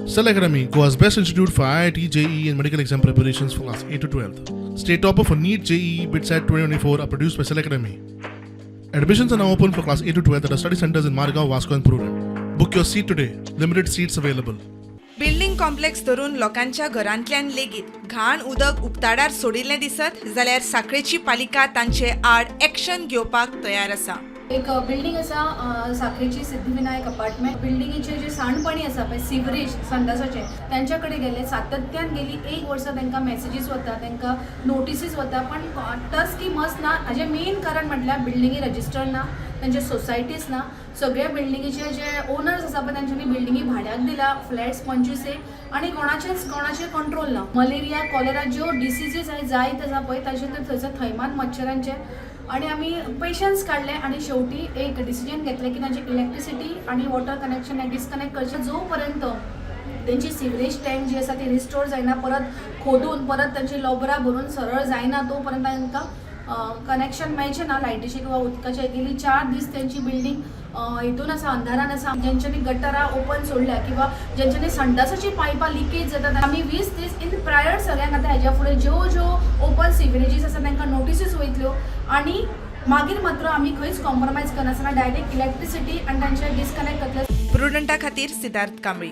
Cell Academy, Goa's best institute for IIT, JEE and medical exam preparations for class 8 to 12th. State topper for NEET, JEE, BITSAT 2024 are produced by Cell Academy. Admissions are now open for class 8 to 12th at our study centers in Margao, Vasco and Purur. Book your seat today. Limited seats available. Building complex धरून लोकांच्या घरांतल्यान लेगीत घाण उदक उक्ताडार सोडिल्लें दिसत जाल्यार सांखळेची पालिका तांचे आड एक्शन घेवपाक तयार आसा. एक बिल्डिंग आसा सांखळेची सिद्धिविनायक अपार्टमेंट. बिल्डिंगेचे जे सांडपाणी आसा पळय सिवरेज संडासाचे त्यांच्या कडेन गेले सातत्यान गेली 1 वर्स तांकां मेसेजीस वता तांकां नोटिसीस वता पण टस की मस ना. हाजें मेन कारण म्हटल्यार बिल्डिंगी रजिस्टर्ड ना तांचे सोसायटीज ना. सगळ्या बिल्डिंगेचे जे ओनर्स आसा पळय तांच्यांनी बिल्डिंगी भाड्याक दिला फ्लॅट्स 25 आनी कोणाचे कंट्रोल ना. मलेरिया कॉलेरा ज्यो डिसिजीस जायत आसा पळय ताचे थंयसर थैमान मच्छरांचे आणि आम्ही पेशन्स काढले आणि शेवटी एक डिसिजन घेतले की तांचे इलेक्ट्रिसिटी आणि वॉटर कनेक्शन डिस्कनेक्ट करचे जोपर्यंत त्यांची सिवरेज टँक जी आसा ती रिस्टोर जायना परत खोदून परत त्यांची लोबरा भरून सरळ जायना तोपर्यंत तांकां कनेक्शन मेळचें ना लायटीचे किंवा उदकाचे. गेली 4 दीस त्यांची बिल्डिंग हितून आसा अंधारान आसा. ज्यांच्यांनी गटारां ओपन सोडल्या किंवा ज्यांच्यांनी संडासाची पायपां लिकेज जातात आमी 20 दीस इन प्रायर सगळ्यांक आतां हेज्या फुडें ज्यो ओपन सिवरेजीस आसा तांकां नोटिसीस वयतल्यो आनी मागीर मात्र आमी खंयच कॉम्प्रोमायज करनासतना डायरेक्ट इलेक्ट्रिसिटी आनी तांचे डिस्कनेक्ट करतले. प्रुडंटा खातीर सिद्धार्थ कांबळी.